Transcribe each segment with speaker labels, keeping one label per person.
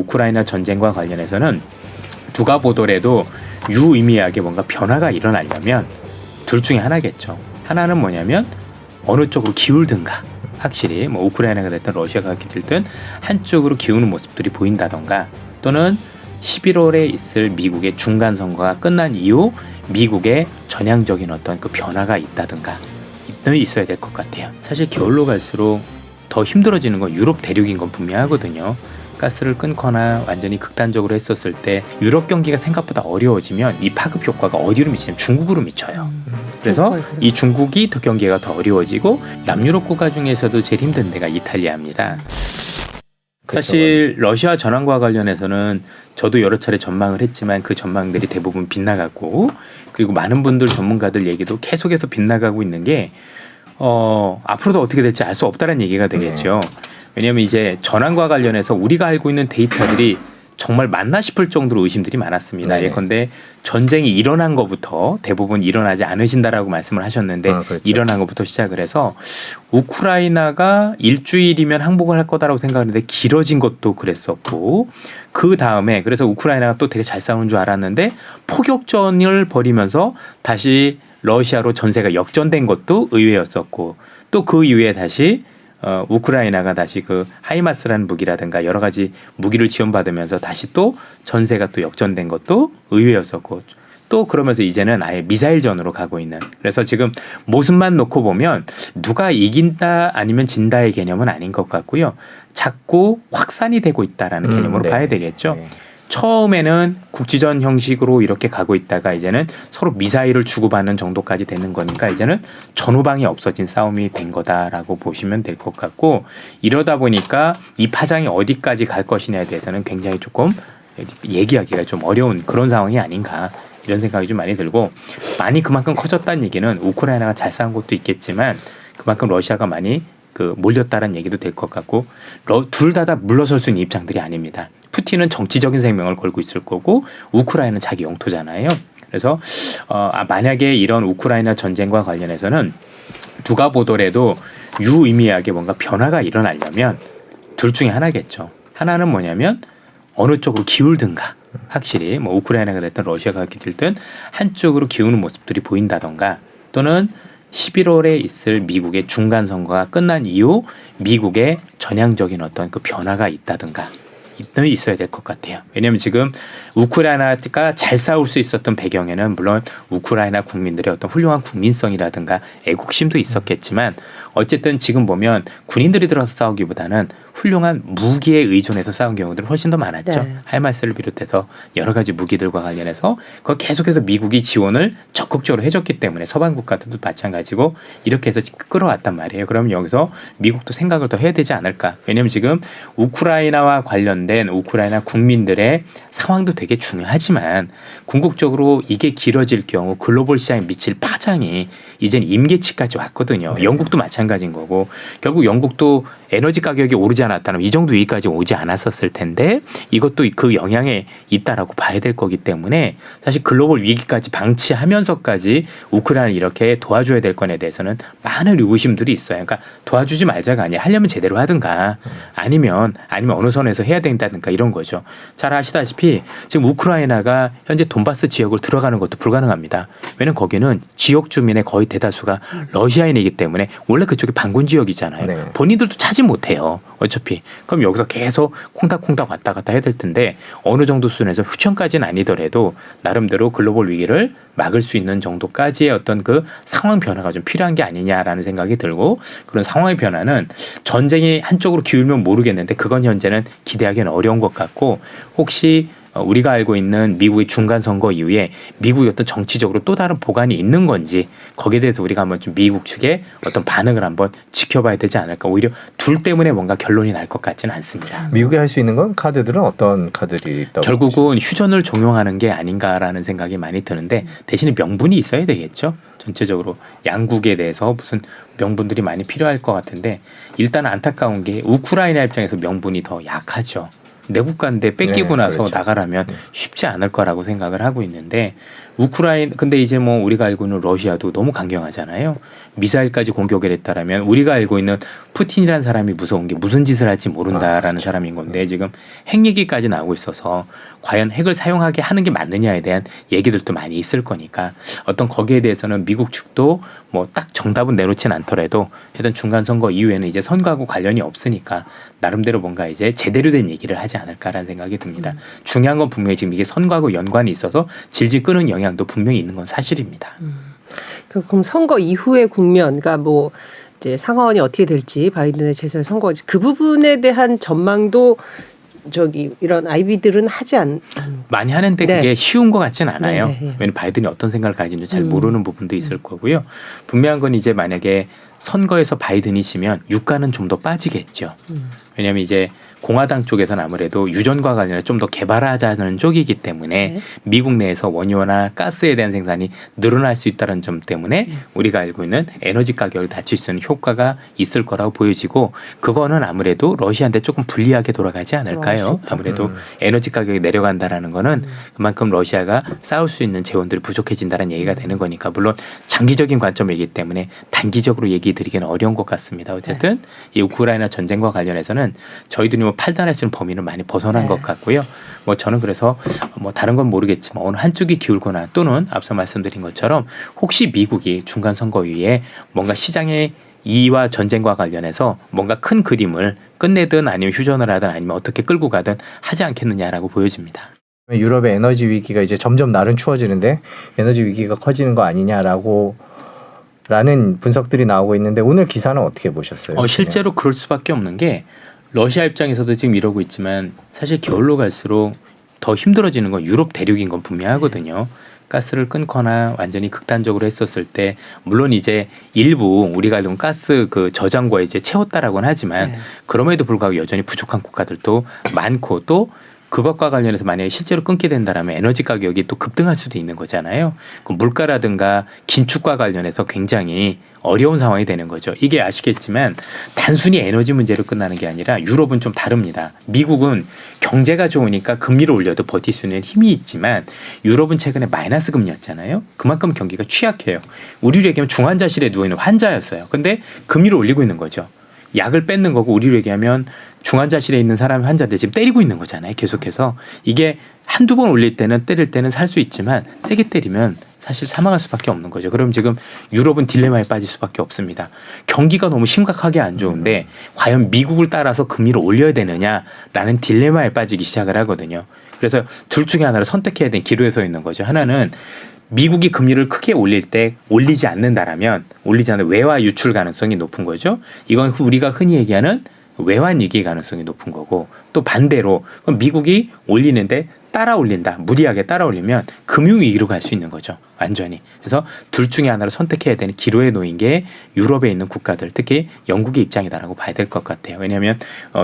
Speaker 1: 우크라이나 전쟁과 관련해서는 누가 보더라도 유의미하게 뭔가 변화가 일어나려면 둘 중에 하나겠죠. 하나는 뭐냐면 어느 쪽으로 기울든가, 확실히 뭐 우크라이나가 됐든 러시아가 됐든 한쪽으로 기우는 모습들이 보인다던가, 또는 11월에 있을 미국의 중간 선거가 끝난 이후 미국의 전향적인 어떤 그 변화가 있다든가 있어야 될 것 같아요. 사실 겨울로 갈수록 더 힘들어지는 건 유럽 대륙인 건 분명하거든요. 가스를 끊거나 완전히 극단적으로 했었을 때 유럽 경기가 생각보다 어려워지면 이 파급 효과가 어디로 미치냐면 중국으로 미쳐요. 그래서 이 중국이 더 경기가 더 어려워지고 남유럽 국가 중에서도 제일 힘든 데가 이탈리아입니다. 사실 러시아 전황과 관련해서는 저도 여러 차례 전망을 했지만 그 전망들이 대부분 빗나갔고, 그리고 많은 분들 전문가들 얘기도 계속해서 빗나가고 있는 게 앞으로도 어떻게 될지 알 수 없다는 얘기가 되겠죠. 왜냐하면 이제 전황과 관련해서 우리가 알고 있는 데이터들이 정말 맞나 싶을 정도로 의심들이 많았습니다. 예컨대 전쟁이 일어난 것부터 대부분 일어나지 않으신다라고 말씀을 하셨는데
Speaker 2: 그렇죠.
Speaker 1: 일어난 것부터 시작을 해서 우크라이나가 일주일이면 항복을 할 거다라고 생각했는데 길어진 것도 그랬었고, 그 다음에 그래서 우크라이나가 또 되게 잘 싸우는 줄 알았는데 포격전을 벌이면서 다시 러시아로 전세가 역전된 것도 의외였었고, 또 그 이후에 다시 우크라이나가 다시 그 하이마스라는 무기라든가 여러 가지 무기를 지원받으면서 다시 또 전세가 또 역전된 것도 의외였었고, 또 그러면서 이제는 아예 미사일전으로 가고 있는, 그래서 지금 모습만 놓고 보면 누가 이긴다 아니면 진다의 개념은 아닌 것 같고요. 자꾸 확산이 되고 있다라는 개념으로 봐야 되겠죠. 처음에는 국지전 형식으로 이렇게 가고 있다가 이제는 서로 미사일을 주고받는 정도까지 되는 거니까 이제는 전후방이 없어진 싸움이 된 거다라고 보시면 될 것 같고, 이러다 보니까 이 파장이 어디까지 갈 것이냐에 대해서는 굉장히 조금 얘기하기가 좀 어려운 그런 상황이 아닌가, 이런 생각이 좀 많이 들고, 많이 그만큼 커졌다는 얘기는 우크라이나가 잘 싸운 것도 있겠지만 그만큼 러시아가 많이 몰렸다는 얘기도 될 것 같고, 둘 다 물러설 수 있는 입장들이 아닙니다. 푸틴은 정치적인 생명을 걸고 있을 거고 우크라이나는 자기 영토잖아요. 그래서 만약에 이런 우크라이나 전쟁과 관련해서는 누가 보더라도 유의미하게 뭔가 변화가 일어나려면 둘 중에 하나겠죠. 하나는 뭐냐면 어느 쪽으로 기울든가, 확실히 뭐 우크라이나가 됐든 러시아가 됐든 한쪽으로 기우는 모습들이 보인다던가, 또는 11월에 있을 미국의 중간 선거가 끝난 이후 미국의 전향적인 어떤 그 변화가 있다든가 있어야 될 것 같아요. 왜냐하면 지금 우크라이나가 잘 싸울 수 있었던 배경에는 물론 우크라이나 국민들의 어떤 훌륭한 국민성이라든가 애국심도 있었겠지만, 어쨌든 지금 보면 군인들이 들어서 싸우기보다는 훌륭한 무기에 의존해서 싸운 경우들이 훨씬 더 많았죠. 하이마스를 비롯해서 여러 가지 무기들과 관련해서 그걸 계속해서 미국이 지원을 적극적으로 해줬기 때문에 서방 국가들도 마찬가지고 이렇게 해서 끌어왔단 말이에요. 그러면 여기서 미국도 생각을 더 해야 되지 않을까. 왜냐하면 지금 우크라이나와 관련된 우크라이나 국민들의 상황도 되게 중요하지만 궁극적으로 이게 길어질 경우 글로벌 시장에 미칠 파장이 이젠 임계치까지 왔거든요. 영국도 마찬가지인 거고, 결국 영국도 에너지 가격이 오르지 않았다면 이 정도 위기까지 오지 않았었을 텐데 이것도 그 영향에 있다라고 봐야 될 거기 때문에 사실 글로벌 위기까지 방치하면서까지 우크라이나를 이렇게 도와줘야 될 건에 대해서는 많은 의구심들이 있어요. 그러니까 도와주지 말자가 아니라 하려면 제대로 하든가 아니면 어느 선에서 해야 된다든가 이런 거죠. 잘 아시다시피 지금 우크라이나가 현재 돈바스 지역을 들어가는 것도 불가능합니다. 왜냐하면 거기는 지역 주민의 거의 대다수가 러시아인이기 때문에 원래 그쪽이 반군 지역이잖아요. 본인들도 차지 못해요. 어차피. 그럼 여기서 계속 콩닥콩닥 왔다 갔다 해야 될 텐데 어느 정도 수준에서 휴전까지는 아니더라도 나름대로 글로벌 위기를 막을 수 있는 정도까지의 어떤 그 상황 변화가 좀 필요한 게 아니냐라는 생각이 들고, 그런 상황의 변화는 전쟁이 한쪽으로 기울면 모르겠는데 그건 현재는 기대하기는 어려운 것 같고, 혹시 우리가 알고 있는 미국의 중간 선거 이후에 미국이 어떤 정치적으로 또 다른 보관이 있는 건지 거기에 대해서 우리가 한번 좀 미국 측의 어떤 반응을 한번 지켜봐야 되지 않을까. 오히려 둘 때문에 뭔가 결론이 날 것 같지는 않습니다.
Speaker 2: 미국이 할 수 있는 건 카드들은 어떤 카드들이 있다고?
Speaker 1: 결국은 휴전을 종용하는 게 아닌가라는 생각이 많이 드는데 대신에 명분이 있어야 되겠죠. 전체적으로 양국에 대해서 무슨 명분들이 많이 필요할 것 같은데, 일단 안타까운 게 우크라이나 입장에서 명분이 더 약하죠. 내 국가인데 뺏기고 나서
Speaker 2: 그렇죠.
Speaker 1: 나가라면 쉽지 않을 거라고 생각을 하고 있는데, 근데 이제 뭐 우리가 알고 있는 러시아도 너무 강경하잖아요. 미사일까지 공격을 했다라면 우리가 알고 있는 푸틴이라는 사람이 무서운 게 무슨 짓을 할지 모른다라는 사람인 건데 지금 핵 얘기까지 나오고 있어서 과연 핵을 사용하게 하는 게 맞느냐에 대한 얘기들도 많이 있을 거니까 어떤 거기에 대해서는 미국 측도 뭐 딱 정답은 내놓진 않더라도 하여튼 중간 선거 이후에는 이제 선거하고 관련이 없으니까 나름대로 뭔가 이제 제대로 된 얘기를 하지 않을까라는 생각이 듭니다. 중요한 건 분명히 지금 이게 선거하고 연관이 있어서 질질 끄는 영향도 분명히 있는 건 사실입니다.
Speaker 3: 그럼 선거 이후의 국면, 그러니까 뭐 이제 상황이 어떻게 될지 바이든의 재선 선거 그 부분에 대한 전망도 이런 아이비들은 하지
Speaker 1: 많이 하는데
Speaker 3: 네.
Speaker 1: 그게 쉬운 것 같지는 않아요.
Speaker 3: 네, 네, 네.
Speaker 1: 왜냐하면 바이든이 어떤 생각을 가지는지 잘 모르는 부분도 있을 거고요. 분명한 건 이제 만약에 선거에서 바이든이 지면 유가는 좀 더 빠지겠죠. 왜냐하면 이제 공화당 쪽에서는 아무래도 유전과 관련해서 좀 더 개발하자는 쪽이기 때문에
Speaker 3: 네.
Speaker 1: 미국 내에서 원유나 가스에 대한 생산이 늘어날 수 있다는 점 때문에 우리가 알고 있는 에너지 가격을 낮출 수 있는 효과가 있을 거라고 보여지고 그거는 아무래도 러시아한테 조금 불리하게 돌아가지 않을까요? 아무래도 에너지 가격이 내려간다라는 거는 그만큼 러시아가 싸울 수 있는 재원들이 부족해진다는 얘기가 되는 거니까 물론 장기적인 관점이기 때문에 단기적으로 얘기 드리기는 어려운 것 같습니다. 어쨌든 이 우크라이나 전쟁과 관련해서는 저희들이 뭐 판단할 수 있는 범위는 많이 벗어난
Speaker 3: 네.
Speaker 1: 것 같고요. 뭐 저는 그래서 뭐 다른 건 모르겠지만 어느 한쪽이 기울거나 또는 앞서 말씀드린 것처럼 혹시 미국이 중간 선거 이후에 뭔가 시장의 이와 전쟁과 관련해서 뭔가 큰 그림을 끝내든 아니면 휴전을 하든 아니면 어떻게 끌고 가든 하지 않겠느냐라고 보여집니다.
Speaker 2: 유럽의 에너지 위기가 이제 점점 날은 추워지는데 에너지 위기가 커지는 거 아니냐라고 라는 분석들이 나오고 있는데 오늘 기사는 어떻게 보셨어요?
Speaker 1: 실제로 그럴 수밖에 없는 게 러시아 입장에서도 지금 이러고 있지만 사실 겨울로 갈수록 더 힘들어지는 건 유럽 대륙인 건 분명하거든요. 가스를 끊거나 완전히 극단적으로 했었을 때 물론 이제 일부 우리가 알고 있는 가스 그 저장고에 이제 채웠다라고는 하지만 그럼에도 불구하고 여전히 부족한 국가들도 많고 또 그것과 관련해서 만약에 실제로 끊게 된다라면 에너지 가격이 또 급등할 수도 있는 거잖아요. 그 물가라든가 긴축과 관련해서 굉장히 어려운 상황이 되는 거죠. 이게 아시겠지만 단순히 에너지 문제로 끝나는 게 아니라 유럽은 좀 다릅니다. 미국은 경제가 좋으니까 금리를 올려도 버틸 수 있는 힘이 있지만 유럽은 최근에 마이너스 금리였잖아요. 그만큼 경기가 취약해요. 우리로 얘기하면 중환자실에 누워있는 환자였어요. 근데 금리를 올리고 있는 거죠. 약을 뺏는 거고 우리로 얘기하면 중환자실에 있는 사람 환자들 지금 때리고 있는 거잖아요. 계속해서 이게 한두 번 올릴 때는 때릴 때는 살 수 있지만 세게 때리면 사실 사망할 수밖에 없는 거죠. 그럼 지금 유럽은 딜레마에 빠질 수밖에 없습니다. 경기가 너무 심각하게 안 좋은데 과연 미국을 따라서 금리를 올려야 되느냐라는 딜레마에 빠지기 시작을 하거든요. 그래서 둘 중에 하나를 선택해야 되는 기로에 서 있는 거죠. 하나는 미국이 금리를 크게 올릴 때 올리지 않는다라면 올리지 않는 외화 유출 가능성이 높은 거죠. 이건 우리가 흔히 얘기하는 외환 위기 가능성이 높은 거고 또 반대로 그럼 미국이 올리는데 따라 올린다. 무리하게 따라 올리면 금융위기로 갈 수 있는 거죠. 완전히. 그래서 둘 중에 하나를 선택해야 되는 기로에 놓인 게 유럽에 있는 국가들 특히 영국의 입장이다라고 봐야 될 것 같아요. 왜냐하면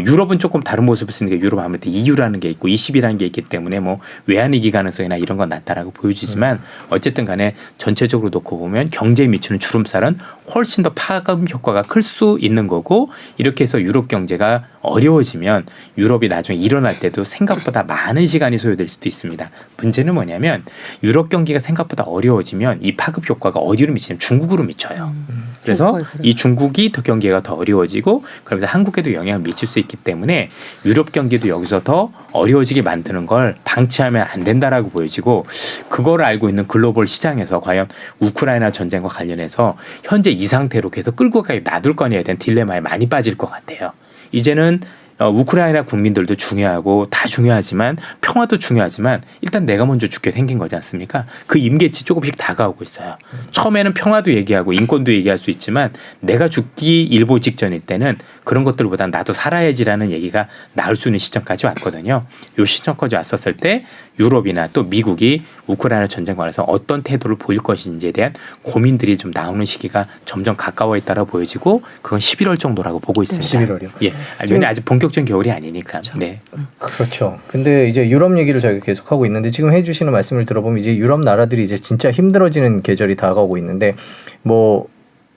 Speaker 1: 유럽은 조금 다른 모습을 쓰는 게 유럽 아무래도 EU라는 게 있고 20이라는 게 있기 때문에 뭐 외환위기 가능성이나 이런 건 낮다라고 보여지지만 어쨌든 간에 전체적으로 놓고 보면 경제에 미치는 주름살은 훨씬 더 파급 효과가 클 수 있는 거고 이렇게 해서 유럽 경제가 어려워지면 유럽이 나중에 일어날 때도 생각보다 많은 시간이 소요될 수도 있습니다. 문제는 뭐냐면 유럽 경기가 생각보다 어려워지면 이 파급 효과가 어디로 미치냐면 중국으로 미쳐요. 그래서 이 중국이 더 경기가 더 어려워지고 그러면서 한국에도 영향을 미칠 수 있기 때문에 유럽 경기도 여기서 더 어려워지게 만드는 걸 방치하면 안 된다라고 보여지고 그걸 알고 있는 글로벌 시장에서 과연 우크라이나 전쟁과 관련해서 현재 이 상태로 계속 끌고 가게 놔둘 거냐에 대한 딜레마에 많이 빠질 것 같아요. 이제는 우크라이나 국민들도 중요하고 다 중요하지만 평화도 중요하지만 일단 내가 먼저 죽게 생긴 거지 않습니까? 그 임계치 조금씩 다가오고 있어요. 처음에는 평화도 얘기하고 인권도 얘기할 수 있지만 내가 죽기 일보 직전일 때는 그런 것들보다 나도 살아야지라는 얘기가 나올 수 있는 시점까지 왔거든요. 이 시점까지 왔었을 때 유럽이나 또 미국이 우크라이나 전쟁 관해서 어떤 태도를 보일 것인지에 대한 고민들이 좀 나오는 시기가 점점 가까워 있다고 보여지고 그건 11월 정도라고 보고 있습니다.
Speaker 2: 11월이요?
Speaker 1: 예. 왜냐면 아직 본격적인 겨울이 아니니까. 그렇죠. 네.
Speaker 2: 그렇죠. 근데 이제 유럽 얘기를 저희가 계속하고 있는데 지금 해주시는 말씀을 들어보면 이제 유럽 나라들이 이제 진짜 힘들어지는 계절이 다가오고 있는데 뭐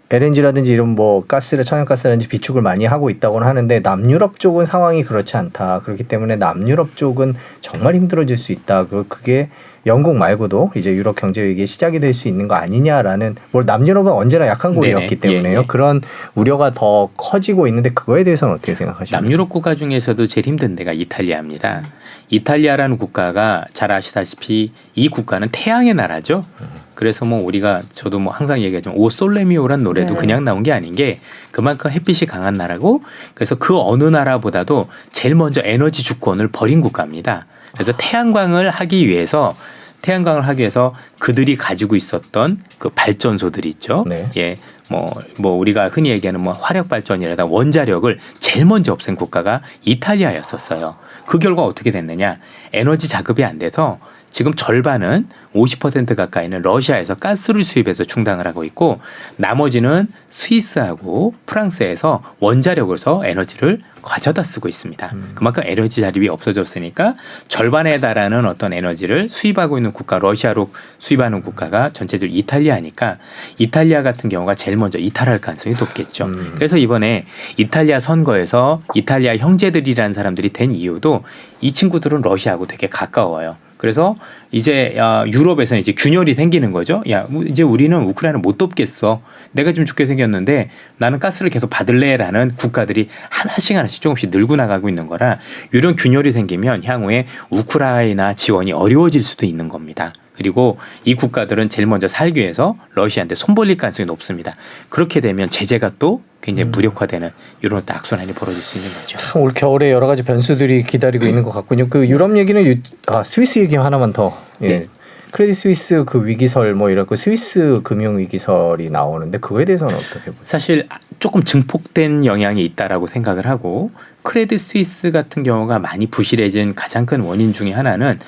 Speaker 2: LNG라든지 이런 뭐 가스를 천연가스라든지 비축을 많이 하고 있다고는 하는데 남유럽 쪽은 상황이 그렇지 않다. 그렇기 때문에 남유럽 쪽은 정말 힘들어질 수 있다. 그게 영국 말고도 이제 유럽 경제 위기의 시작이 될 수 있는 거 아니냐라는 뭘 남유럽은 언제나 약한 고리였기
Speaker 1: 네네.
Speaker 2: 때문에요.
Speaker 1: 예, 예.
Speaker 2: 그런 우려가 더 커지고 있는데 그거에 대해서는 어떻게 생각하십니까?
Speaker 1: 남유럽 국가 중에서도 제일 힘든 데가 이탈리아입니다. 이탈리아라는 국가가 잘 아시다시피 이 국가는 태양의 나라죠. 그래서 뭐 우리가 저도 뭐 항상 얘기하지만 오 솔레미오란 노래도
Speaker 3: 네.
Speaker 1: 그냥 나온 게 아닌 게 그만큼 햇빛이 강한 나라고 그래서 그 어느 나라보다도 제일 먼저 에너지 주권을 벌인 국가입니다. 그래서 태양광을 하기 위해서 그들이 가지고 있었던 그 발전소들 있죠.
Speaker 2: 네.
Speaker 1: 예. 뭐 우리가 흔히 얘기하는 뭐 화력 발전이라든가 원자력을 제일 먼저 없앤 국가가 이탈리아였었어요. 그 결과 어떻게 됐느냐? 에너지 자급이 안 돼서 지금 절반은 50% 가까이는 러시아에서 가스를 수입해서 충당을 하고 있고 나머지는 스위스하고 프랑스에서 원자력으로서 에너지를 가져다 쓰고 있습니다. 그만큼 에너지 자립이 없어졌으니까 절반에 달하는 어떤 에너지를 수입하고 있는 국가 러시아로 수입하는 국가가 전체적으로 이탈리아니까 이탈리아 같은 경우가 제일 먼저 이탈할 가능성이 높겠죠. 그래서 이번에 이탈리아 선거에서 이탈리아 형제들이라는 사람들이 된 이유도 이 친구들은 러시아하고 되게 가까워요. 그래서 이제 유럽에서는 이제 균열이 생기는 거죠. 야, 이제 우리는 우크라이나 못 돕겠어. 내가 좀 죽게 생겼는데 나는 가스를 계속 받을래라는 국가들이 하나씩 조금씩 늘고 나가고 있는 거라 이런 균열이 생기면 향후에 우크라이나 지원이 어려워질 수도 있는 겁니다. 그리고 이 국가들은 제일 먼저 살기 위해서 러시아한테 손 벌릴 가능성이 높습니다. 그렇게 되면 제재가 또 굉장히 무력화되는 이런 악순환이 벌어질 수 있는 거죠.
Speaker 2: 참 올 겨울에 여러 가지 변수들이 기다리고 있는 것 같군요. 그 유럽 얘기는 스위스 얘기 하나만 더. 예.
Speaker 1: 네.
Speaker 2: 크레딧 스위스 그 위기설 뭐 이렇고 스위스 금융 위기설이 나오는데 그거에 대해서는 어떻게 보세요?
Speaker 1: 사실 조금 증폭된 영향이 있다라고 생각을 하고 크레딧 스위스 같은 경우가 많이 부실해진 가장 큰 원인 중에 하나는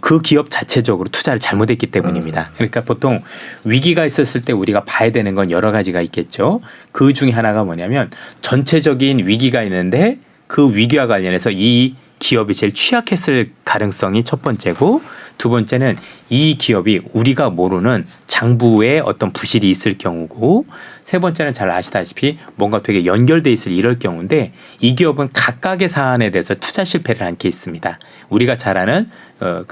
Speaker 1: 그 기업 자체적으로 투자를 잘못했기 때문입니다. 그러니까 보통 위기가 있었을 때 우리가 봐야 되는 건 여러 가지가 있겠죠. 그 중에 하나가 뭐냐면 전체적인 위기가 있는데 그 위기와 관련해서 이 기업이 제일 취약했을 가능성이 첫 번째고 두 번째는 이 기업이 우리가 모르는 장부에 어떤 부실이 있을 경우고 세 번째는 잘 아시다시피 뭔가 되게 연결돼 있을 이럴 경우인데 이 기업은 각각의 사안에 대해서 투자 실패를 한 케이스입니다. 우리가 잘 아는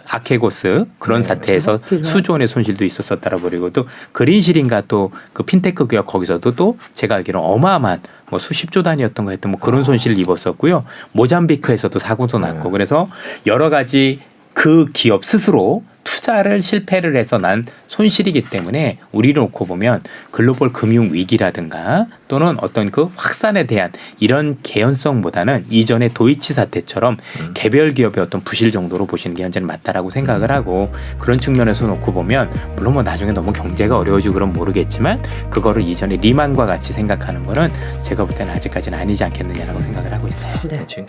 Speaker 1: 아케고스 그런 사태에서 수조 원의 손실도 있었었다라 버리고 또 그린실인가 또 그 핀테크 기업 거기서도 또 제가 알기로는 어마어마한 뭐 수십조 단위였던 거 했던 뭐 그런 손실을 입었었고요. 모잠비크에서도 사고도 났고 그래서 여러 가지 그 기업 스스로 투자를 실패를 해서 난 손실이기 때문에 우리를 놓고 보면 글로벌 금융 위기라든가 또는 어떤 그 확산에 대한 이런 개연성보다는 이전의 도이치 사태처럼 개별 기업의 어떤 부실 정도로 보시는 게 현재는 맞다라고 생각을 하고 그런 측면에서 놓고 보면 물론 뭐 나중에 너무 경제가 어려워지고 그럼 모르겠지만 그거를 이전에 리만과 같이 생각하는 거는 제가 볼 때는 아직까지는 아니지 않겠느냐라고 생각을 하고 있어요.
Speaker 3: 네.
Speaker 2: 지금